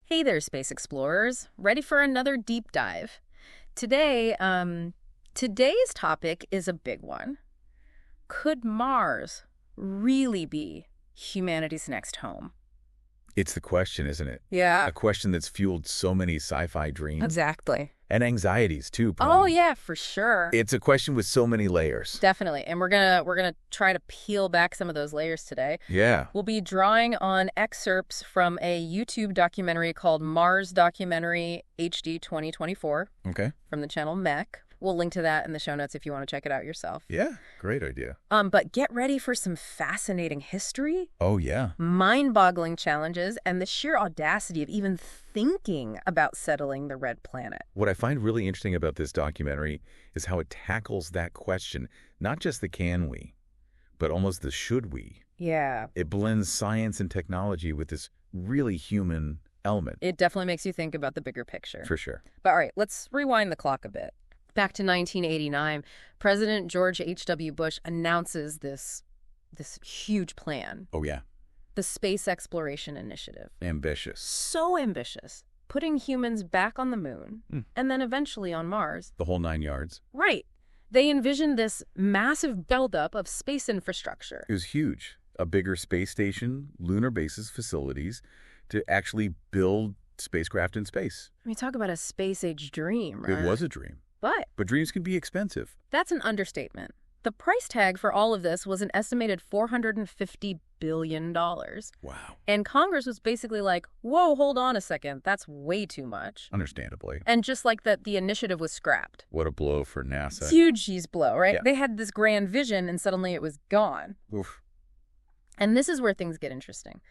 Hey there, space explorers. Ready for another deep dive? Today, today's topic is a big one. Could Mars really be humanity's next home? It's the question, isn't it? Yeah, A question that's fueled so many sci-fi dreams exactly. and anxieties too, Oh probably. yeah, for sure. It's a question with so many layers. Definitely. And we're gonna try to peel back some of those layers today. Yeah. We'll be drawing on excerpts from a YouTube documentary called Mars Documentary HD 2024 Okay. from the channel Mech. We'll link to that in the show notes if you want to check it out yourself. Yeah. Great idea. But get ready for some fascinating history, Oh, yeah. mind-boggling challenges, and the sheer audacity of even thinking about settling the red planet. What I find really interesting about this documentary is how it tackles that question, not just the can we, but almost the should we. Yeah, It blends science and technology with this really human element, it definitely makes you think about the bigger picture. for sure. But all right, let's rewind the clock a bit. Back to 1989, President George H.W. Bush announces this huge plan, Oh, yeah. the Space Exploration Initiative. Ambitious. So ambitious, putting humans back on the moon and then eventually on Mars. The whole 9 yards. Right. They envisioned this massive buildup of space infrastructure. It was huge. A bigger space station, lunar bases, facilities to actually build spacecraft in space. I mean, talk about a space-age dream, right? It was a dream. But But dreams can be expensive. that's an understatement. The price tag for all of this was an estimated $450 billion. Wow. And Congress was basically like, whoa, hold on a second, that's way too much. Understandably. And just like that, the initiative was scrapped. What a blow for NASA. Huge cheese blow, right? Yeah. They had this grand vision and suddenly it was gone. Oof. And this is where things get interesting.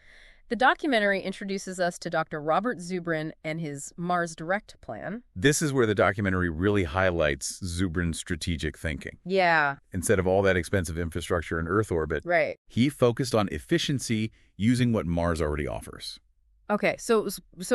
The documentary introduces us to Dr. Robert Zubrin and his Mars Direct plan. This is where the documentary really highlights Zubrin's strategic thinking. Yeah, Instead of all that expensive infrastructure in Earth orbit, right. he focused on efficiency using what Mars already offers. Okay, so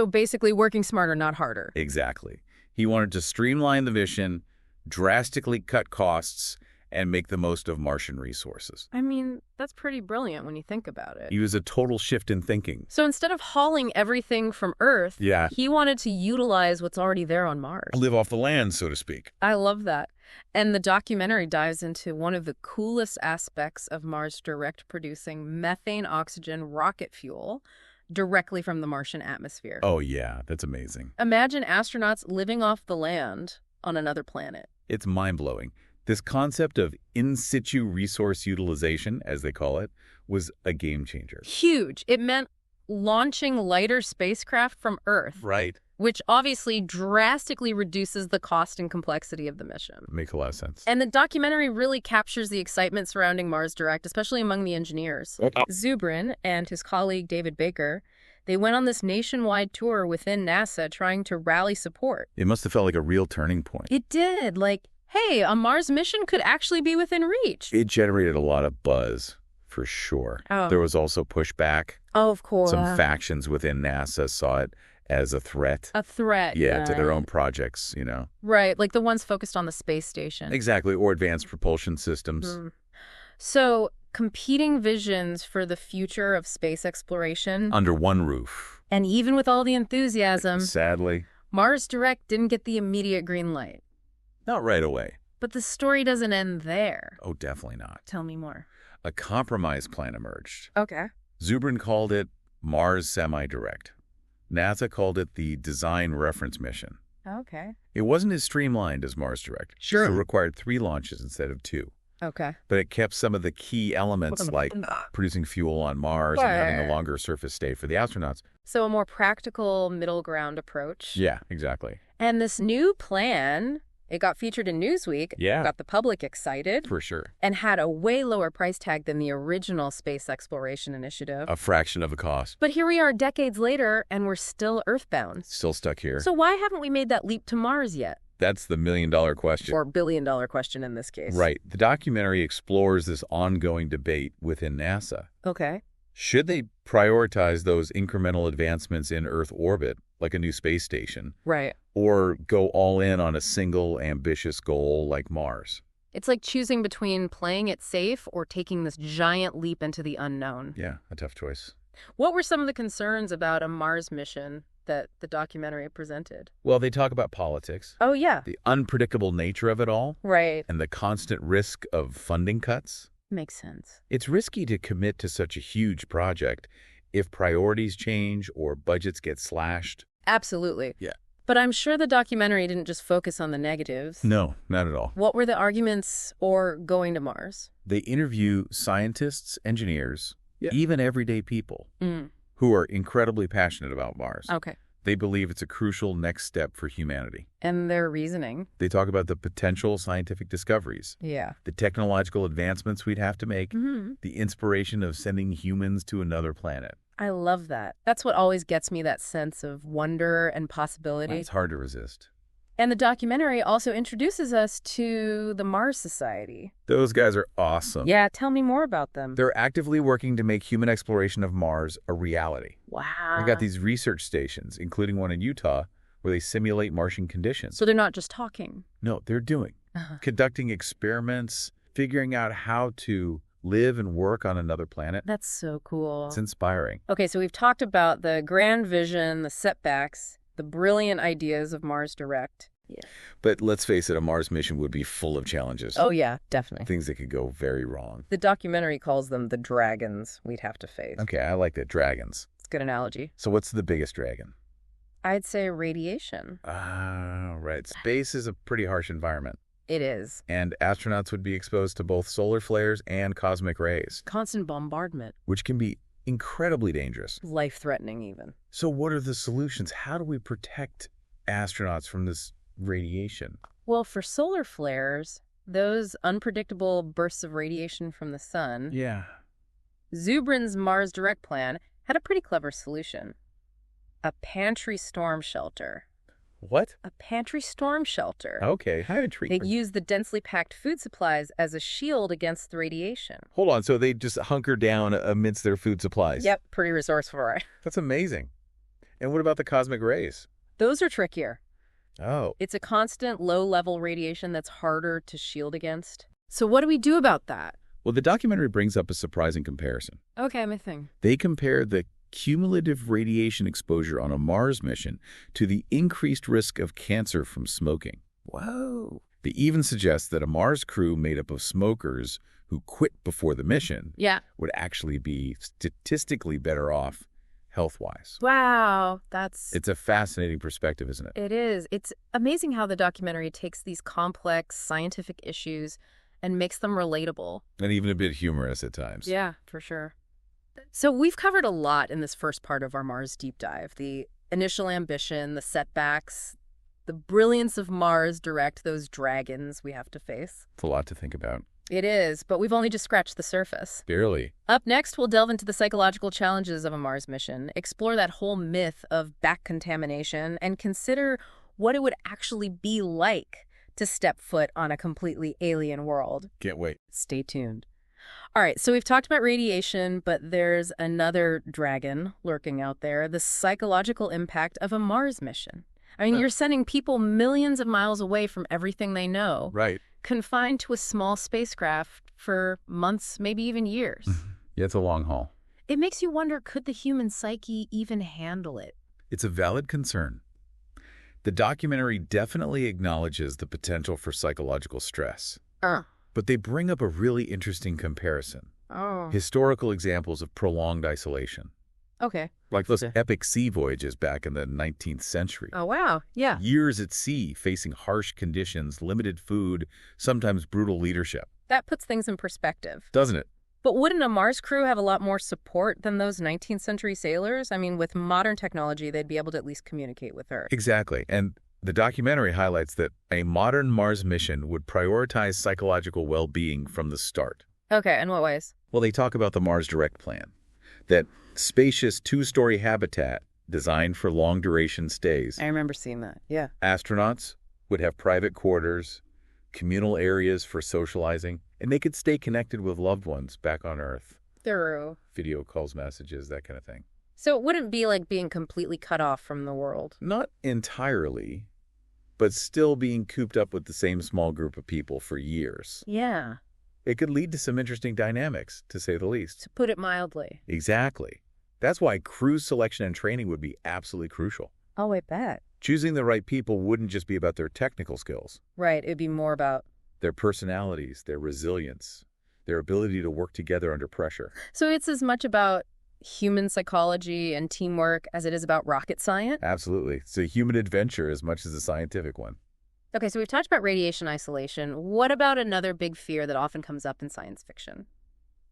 basically working smarter, not harder. Exactly. He wanted to streamline the mission, drastically cut costs, and make the most of Martian resources. I mean, that's pretty brilliant when you think about it. He was a total shift in thinking. So instead of hauling everything from Earth, Yeah. he wanted to utilize what's already there on Mars. Live off the land, so to speak. I love that. And the documentary dives into one of the coolest aspects of Mars Direct producing methane oxygen rocket fuel directly from the Martian atmosphere. Oh, yeah. That's amazing. Imagine astronauts living off the land on another planet. It's mind-blowing. This concept of in situ resource utilization, as they call it, was a game changer. Huge. It meant launching lighter spacecraft from Earth, Right. which obviously drastically reduces the cost and complexity of the mission. Makes a lot of sense. And the documentary really captures the excitement surrounding Mars Direct, especially among the engineers. Zubrin and his colleague David Baker, they went on this nationwide tour within NASA trying to rally support. It must have felt like a real turning point. It did. Like, hey, a Mars mission could actually be within reach. It generated a lot of buzz, for sure. Oh. There was also pushback. Oh, of course. Some factions within NASA saw it as a threat. A threat. Yeah, to their own projects, you know. Right, like the ones focused on the space station. Exactly, or advanced propulsion systems. So, competing visions for the future of space exploration, Under one roof. and even with all the enthusiasm, Sadly, Mars Direct didn't get the immediate green light. not right away. But the story doesn't end there. Oh, definitely not. Tell me more. A compromise plan emerged. Okay. Zubrin called it Mars Semi-Direct. NASA called it the Design Reference Mission. Okay. It wasn't as streamlined as Mars Direct. Sure. So it required 3 launches instead of 2. Okay. But it kept some of the key elements like producing fuel on Mars and having a longer surface stay for the astronauts. So a more practical middle ground approach. Yeah, exactly. And this new plan, it got featured in Newsweek, Yeah. got the public excited, For sure. and had a way lower price tag than the original Space Exploration Initiative. A fraction of the cost. But here we are decades later, and we're still Earthbound. Still stuck here. So why haven't we made that leap to Mars yet? That's the million-dollar question. Or billion-dollar question in this case. Right. The documentary explores this ongoing debate within NASA. Okay. Should they prioritize those incremental advancements in Earth orbit, like a new space station, Right. or go all in on a single ambitious goal like Mars? It's like choosing between playing it safe or taking this giant leap into the unknown. Yeah, a tough choice. What were some of the concerns about a Mars mission that the documentary presented? Well, they talk about politics, Oh, yeah. the unpredictable nature of it all, Right. and the constant risk of funding cuts. Makes sense. It's risky to commit to such a huge project if priorities change or budgets get slashed. Absolutely. Yeah. But I'm sure the documentary didn't just focus on the negatives. No, not at all. What were the arguments for going to Mars? They interview scientists, engineers, Yeah. even everyday people who are incredibly passionate about Mars. Okay. They believe it's a crucial next step for humanity. And their reasoning? They talk about the potential scientific discoveries, Yeah. the technological advancements we'd have to make, the inspiration of sending humans to another planet. I love that. That's what always gets me, that sense of wonder and possibility. It's hard to resist. And the documentary also introduces us to the Mars Society. Those guys are awesome. Yeah, tell me more about them. They're actively working to make human exploration of Mars a reality. Wow. They've got these research stations, including one in Utah, where they simulate Martian conditions. So they're not just talking. No, they're doing. Conducting experiments, figuring out how to live and work on another planet. That's so cool. It's inspiring. Okay, so we've talked about the grand vision, the setbacks, the brilliant ideas of Mars Direct. Yeah. But let's face it, a Mars mission would be full of challenges. Oh, yeah, definitely. Things that could go very wrong. The documentary calls them the dragons we'd have to face. Okay, I like that. Dragons. It's a good analogy. So what's the biggest dragon? I'd say radiation. Ah, right. Space is a pretty harsh environment. It is. And astronauts would be exposed to both solar flares and cosmic rays, Constant bombardment. which can be incredibly dangerous. Life-threatening, even. So what are the solutions? How do we protect astronauts from this radiation? Well, for solar flares, those unpredictable bursts of radiation from the sun, Yeah. Zubrin's Mars Direct plan had a pretty clever solution. A pantry storm shelter. What? A pantry storm shelter. Okay, how to treat They used the densely packed food supplies as a shield against the radiation. Hold on, so they just hunker down amidst their food supplies? Yep, pretty resourceful, right? That's amazing. And what about the cosmic rays? Those are trickier. Oh, It's a constant low-level radiation that's harder to shield against. So what do we do about that? well, the documentary brings up a surprising comparison. Okay, my thing. They compare the cumulative radiation exposure on a Mars mission to the increased risk of cancer from smoking. Whoa. They even suggest that a Mars crew made up of smokers who quit before the mission Yeah. would actually be statistically better off health-wise. Wow, It's a fascinating perspective, isn't it? It is. It's amazing how the documentary takes these complex scientific issues and makes them relatable. And even a bit humorous at times. Yeah, for sure. So we've covered a lot in this first part of our Mars deep dive. The initial ambition, the setbacks, the brilliance of Mars Direct, those dragons we have to face. It's a lot to think about. It is, but we've only just scratched the surface. Barely. Up next, we'll delve into the psychological challenges of a Mars mission, explore that whole myth of back contamination, and consider what it would actually be like to step foot on a completely alien world. Can't wait. Stay tuned. All right, so we've talked about radiation, but there's another dragon lurking out there, the psychological impact of a Mars mission. I mean, you're sending people millions of miles away from everything they know, Right. confined to a small spacecraft for months, maybe even years. Yeah, it's a long haul. It makes you wonder, could the human psyche even handle it? It's a valid concern. The documentary definitely acknowledges the potential for psychological stress. But they bring up a really interesting comparison. Oh. Historical examples of prolonged isolation. Okay. Like those Okay. epic sea voyages back in the 19th century. Oh, wow. Yeah. Years at sea, facing harsh conditions, limited food, sometimes brutal leadership. That puts things in perspective. Doesn't it? But wouldn't a Mars crew have a lot more support than those 19th century sailors? I mean, with modern technology, they'd be able to at least communicate with Earth. Exactly. And the documentary highlights that a modern Mars mission would prioritize psychological well-being from the start. Okay, in what ways? Well, they talk about the Mars Direct plan, that spacious two-story habitat designed for long-duration stays. I remember seeing that. Yeah. Astronauts would have private quarters, communal areas for socializing, and they could stay connected with loved ones back on Earth. Thorough. Video calls, messages, that kind of thing. So it wouldn't be like being completely cut off from the world. Not entirely, but still being cooped up with the same small group of people for years. Yeah. It could lead to some interesting dynamics, to say the least. To put it mildly. Exactly. That's why crew selection and training would be absolutely crucial. Oh, I bet. Choosing the right people wouldn't just be about their technical skills. Right. It'd be more about... Their personalities, their resilience, their ability to work together under pressure. So it's as much about human psychology and teamwork as it is about rocket science? Absolutely. It's a human adventure as much as a scientific one. Okay, so we've talked about radiation isolation. What about another big fear that often comes up in science fiction?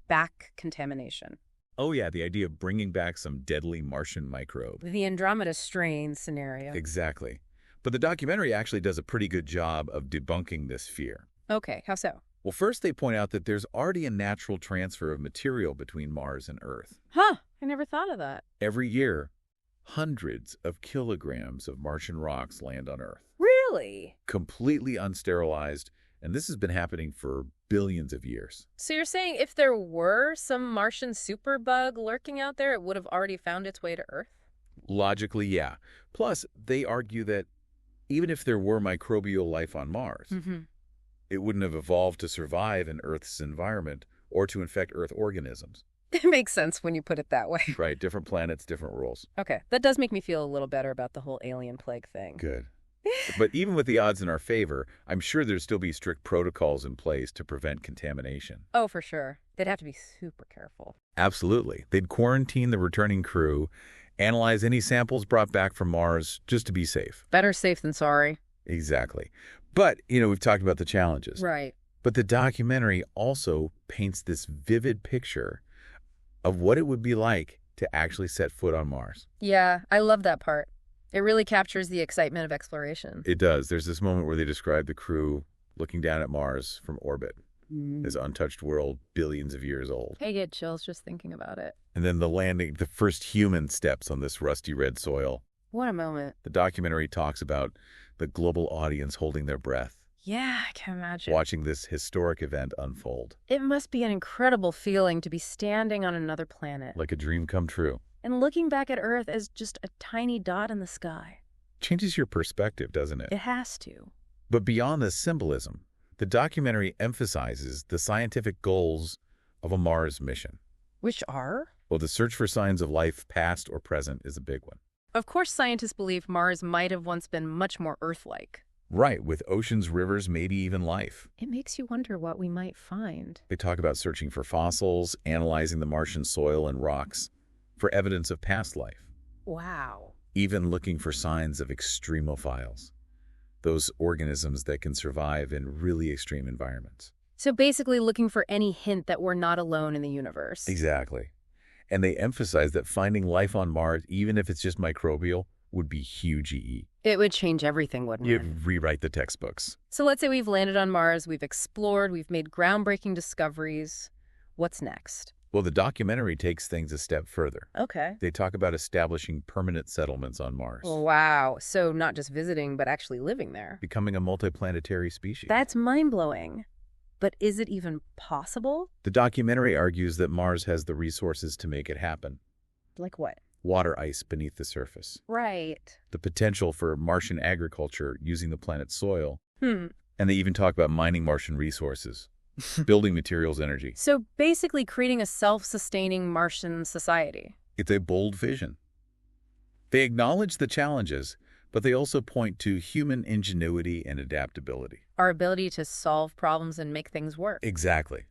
Back contamination. Oh yeah, the idea of bringing back some deadly Martian microbe. The Andromeda strain scenario. Exactly. But the documentary actually does a pretty good job of debunking this fear. Okay, how so? Well, first they point out that there's already a natural transfer of material between Mars and Earth. Huh, I never thought of that. Every year, hundreds of kilograms of Martian rocks land on Earth. Really? Completely unsterilized, and this has been happening for billions of years. So you're saying if there were some Martian superbug lurking out there, it would have already found its way to Earth? Logically, yeah. Plus, they argue that even if there were microbial life on Mars, it wouldn't have evolved to survive in Earth's environment or to infect Earth organisms. It makes sense when you put it that way. Right, different planets, different rules. Okay, that does make me feel a little better about the whole alien plague thing. Good. But even with the odds in our favor, I'm sure there'd still be strict protocols in place to prevent contamination. Oh, for sure. They'd have to be super careful. Absolutely. They'd quarantine the returning crew, analyze any samples brought back from Mars just to be safe. Better safe than sorry. Exactly. But, we've talked about the challenges. Right. But the documentary also paints this vivid picture of what it would be like to actually set foot on Mars. Yeah, I love that part. It really captures the excitement of exploration. It does. There's this moment where they describe the crew looking down at Mars from orbit, this untouched world billions of years old. I get chills just thinking about it. And then the landing, the first human steps on this rusty red soil. What a moment. The documentary talks about the global audience holding their breath, Yeah, I can imagine. watching this historic event unfold. It must be an incredible feeling to be standing on another planet Like a dream come true. and looking back at Earth as just a tiny dot in the sky. Changes your perspective, doesn't it? It has to. But beyond the symbolism, the documentary emphasizes the scientific goals of a Mars mission. Which are? Well, the search for signs of life, past or present, is a big one. Of course, scientists believe Mars might have once been much more Earth-like. Right, with oceans, rivers, maybe even life. It makes you wonder what we might find. They talk about searching for fossils, analyzing the Martian soil and rocks for evidence of past life, Wow. even looking for signs of extremophiles, those organisms that can survive in really extreme environments. So basically looking for any hint that we're not alone in the universe. Exactly. And they emphasize that finding life on Mars, even if it's just microbial, would be huge EE. It would change everything, wouldn't it? You'd rewrite the textbooks. So let's say we've landed on Mars, we've explored, we've made groundbreaking discoveries. What's next? Well, the documentary takes things a step further. Okay. They talk about establishing permanent settlements on Mars, Wow. So not just visiting, but actually living there. becoming a multiplanetary species. That's mind-blowing. But is it even possible? The documentary argues that Mars has the resources to make it happen. Like what? Water ice beneath the surface, Right. the potential for Martian agriculture using the planet's soil, Hmm. and they even talk about mining Martian resources, building materials energy. So basically creating a self-sustaining Martian society. It's a bold vision. They acknowledge the challenges, but they also point to human ingenuity and adaptability. Our ability to solve problems and make things work. Exactly.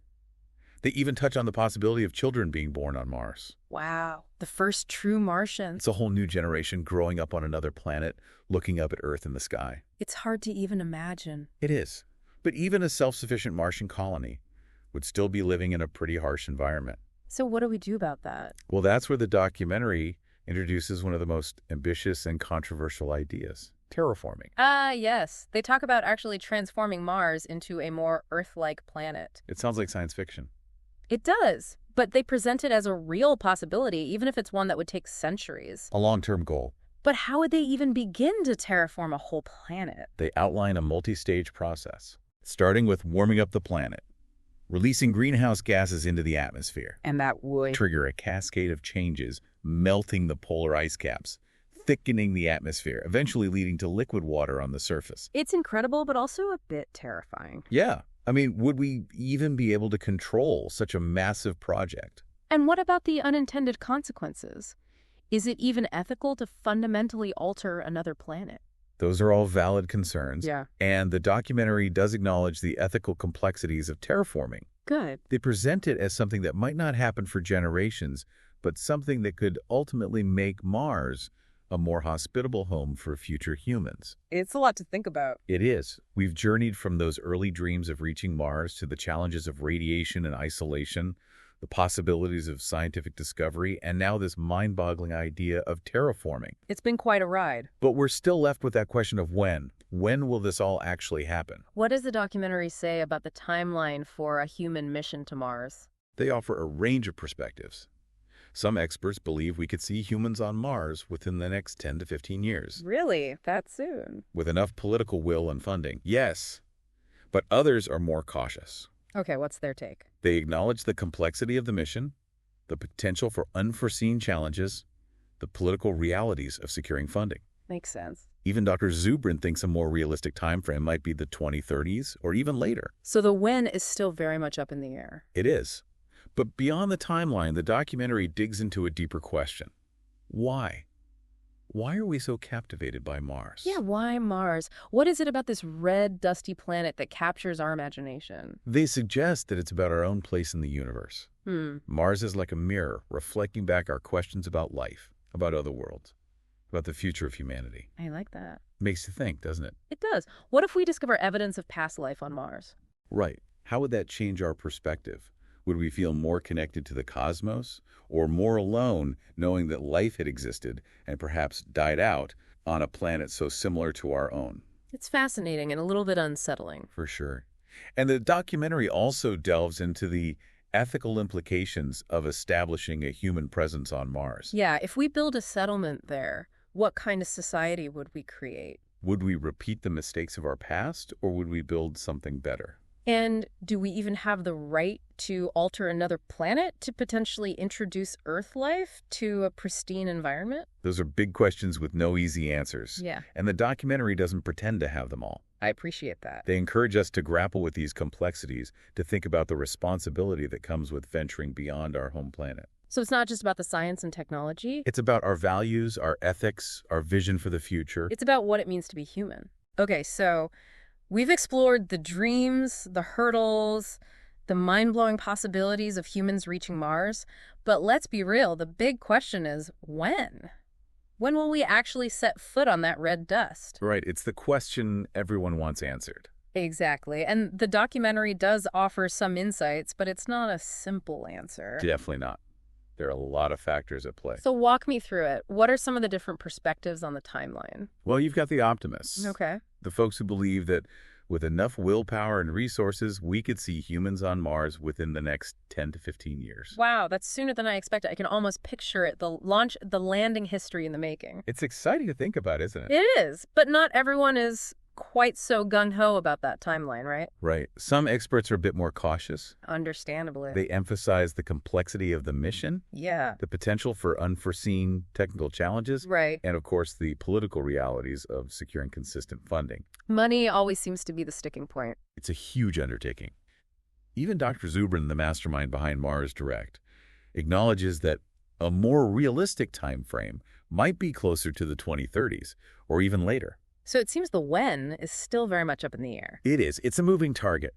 They even touch on the possibility of children being born on Mars. Wow. The first true Martians. It's a whole new generation growing up on another planet, looking up at Earth in the sky. It's hard to even imagine. It is. But even a self-sufficient Martian colony would still be living in a pretty harsh environment. So what do we do about that? Well, that's where the documentary introduces one of the most ambitious and controversial ideas, terraforming. Yes. They talk about actually transforming Mars into a more Earth-like planet. It sounds like science fiction. It does, but they present it as a real possibility, even if it's one that would take centuries. A long-term goal. But how would they even begin to terraform a whole planet? They outline a multi-stage process, starting with warming up the planet, releasing greenhouse gases into the atmosphere, And that would... trigger a cascade of changes, melting the polar ice caps, thickening the atmosphere, eventually leading to liquid water on the surface. It's incredible, but also a bit terrifying. Yeah. I mean, would we even be able to control such a massive project? And what about the unintended consequences? Is it even ethical to fundamentally alter another planet? Those are all valid concerns. Yeah. And the documentary does acknowledge the ethical complexities of terraforming. Good. They present it as something that might not happen for generations, but something that could ultimately make Mars a more hospitable home for future humans. It's a lot to think about. It is. We've journeyed from those early dreams of reaching Mars to the challenges of radiation and isolation, the possibilities of scientific discovery, and now this mind-boggling idea of terraforming. It's been quite a ride. But we're still left with that question of when. When will this all actually happen? What does the documentary say about the timeline for a human mission to Mars? They offer a range of perspectives. Some experts believe we could see humans on Mars within the next 10 to 15 years. Really? That soon? With enough political will and funding, yes. But others are more cautious. Okay, what's their take? They acknowledge the complexity of the mission, the potential for unforeseen challenges, the political realities of securing funding. Makes sense. Even Dr. Zubrin thinks a more realistic time frame might be the 2030s or even later. So the when is still very much up in the air. It is. But beyond the timeline, the documentary digs into a deeper question. Why? Why are we so captivated by Mars? Yeah, why Mars? What is it about this red, dusty planet that captures our imagination? They suggest that it's about our own place in the universe. Mars is like a mirror, reflecting back our questions about life, about other worlds, about the future of humanity. I like that. Makes you think, doesn't it? It does. What if we discover evidence of past life on Mars? Right. How would that change our perspective? Would we feel more connected to the cosmos, or more alone, knowing that life had existed and perhaps died out on a planet so similar to our own? It's fascinating and a little bit unsettling. For sure. And the documentary also delves into the ethical implications of establishing a human presence on Mars. Yeah, if we build a settlement there, what kind of society would we create? Would we repeat the mistakes of our past, or would we build something better? And do we even have the right to alter another planet to potentially introduce Earth life to a pristine environment? Those are big questions with no easy answers. Yeah. And the documentary doesn't pretend to have them all. I appreciate that. They encourage us to grapple with these complexities, to think about the responsibility that comes with venturing beyond our home planet. So it's not just about the science and technology. It's about our values, our ethics, our vision for the future. It's about what it means to be human. Okay, so we've explored the dreams, the hurdles, the mind-blowing possibilities of humans reaching Mars. But let's be real, the big question is when? When will we actually set foot on that red dust? Right, it's the question everyone wants answered. Exactly. And the documentary does offer some insights, but it's not a simple answer. Definitely not. There are a lot of factors at play. So walk me through it. What are some of the different perspectives on the timeline? Well, you've got the optimists. Okay. The folks who believe that with enough willpower and resources, we could see humans on Mars within the next 10 to 15 years. Wow, that's sooner than I expected. I can almost picture it, the landing history in the making. It's exciting to think about, isn't it? It is, but not everyone is quite so gung-ho about that timeline, right? Right. Some experts are a bit more cautious. Understandably. They emphasize the complexity of the mission, Yeah. the potential for unforeseen technical challenges, Right. and of course the political realities of securing consistent funding. Money always seems to be the sticking point. It's a huge undertaking. Even Dr. Zubrin, the mastermind behind Mars Direct, acknowledges that a more realistic time frame might be closer to the 2030s or even later. So it seems the when is still very much up in the air. It is. It's a moving target.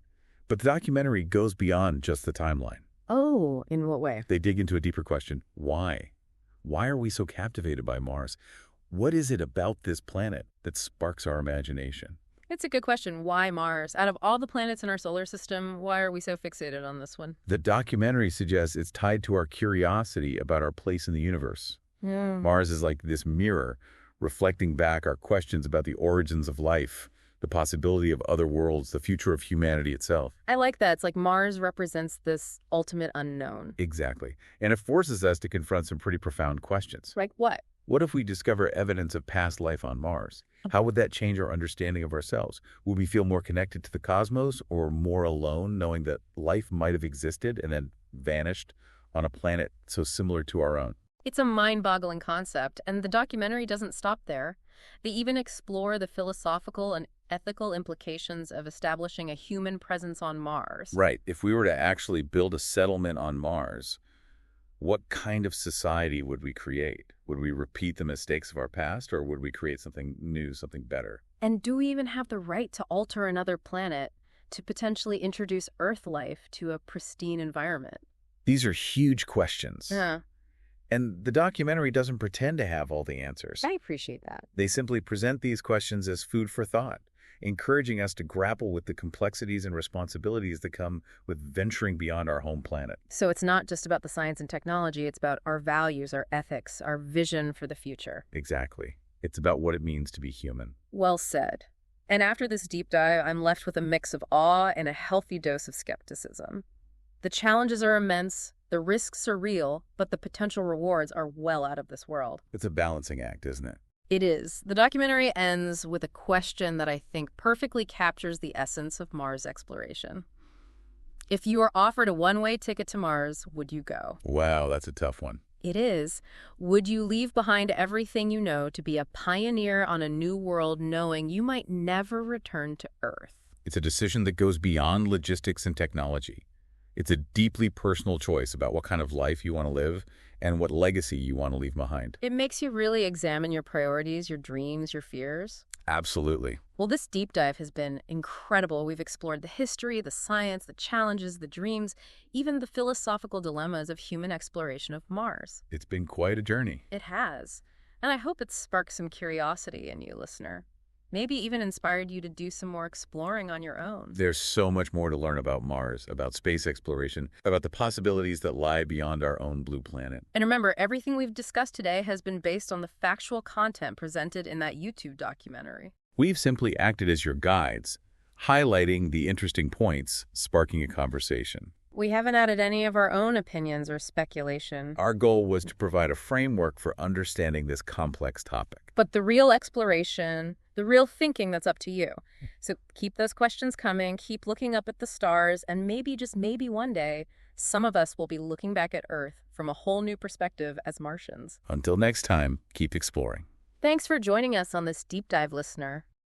But the documentary goes beyond just the timeline. Oh, in what way? They dig into a deeper question. Why? Why are we so captivated by Mars? What is it about this planet that sparks our imagination? It's a good question. Why Mars? Out of all the planets in our solar system, why are we so fixated on this one? The documentary suggests it's tied to our curiosity about our place in the universe. Yeah. Mars is like this mirror, reflecting back our questions about the origins of life, the possibility of other worlds, the future of humanity itself. I like that. It's like Mars represents this ultimate unknown. Exactly. And it forces us to confront some pretty profound questions. Like what? What if we discover evidence of past life on Mars? How would that change our understanding of ourselves? Would we feel more connected to the cosmos or more alone, knowing that life might have existed and then vanished on a planet so similar to our own? It's a mind-boggling concept, and the documentary doesn't stop there. They even explore the philosophical and ethical implications of establishing a human presence on Mars. Right. If we were to actually build a settlement on Mars, What kind of society would we create? Would we repeat the mistakes of our past, or would we create something new, something better? And do we even have the right to alter another planet to potentially introduce Earth life to a pristine environment? These are huge questions. Yeah, And the documentary doesn't pretend to have all the answers. I appreciate that. They simply present these questions as food for thought, encouraging us to grapple with the complexities and responsibilities that come with venturing beyond our home planet. So it's not just about the science and technology, it's about our values, our ethics, our vision for the future. Exactly. It's about what it means to be human. Well said. And after this deep dive, I'm left with a mix of awe and a healthy dose of skepticism. The challenges are immense, the risks are real, but the potential rewards are well out of this world. It's a balancing act, isn't it? It is. The documentary ends with a question that I think perfectly captures the essence of Mars exploration. If you were offered a one-way ticket to Mars, would you go? Wow, that's a tough one. It is. Would you leave behind everything you know to be a pioneer on a new world knowing you might never return to Earth? It's a decision that goes beyond logistics and technology. It's a deeply personal choice about what kind of life you want to live and what legacy you want to leave behind. It makes you really examine your priorities, your dreams, your fears. Absolutely. Well, this deep dive has been incredible. We've explored the history, the science, the challenges, the dreams, even the philosophical dilemmas of human exploration of Mars. It's been quite a journey. It has. And I hope it sparked some curiosity in you, listener. Maybe even inspired you to do some more exploring on your own. There's so much more to learn about Mars, about space exploration, about the possibilities that lie beyond our own blue planet. And remember, everything we've discussed today has been based on the factual content presented in that YouTube documentary. We've simply acted as your guides, highlighting the interesting points, sparking a conversation. We haven't added any of our own opinions or speculation. Our goal was to provide a framework for understanding this complex topic. But the real exploration, the real thinking, that's up to you. So keep those questions coming, keep looking up at the stars, and maybe, just maybe one day, some of us will be looking back at Earth from a whole new perspective as Martians. Until next time, keep exploring. Thanks for joining us on this deep dive, listener.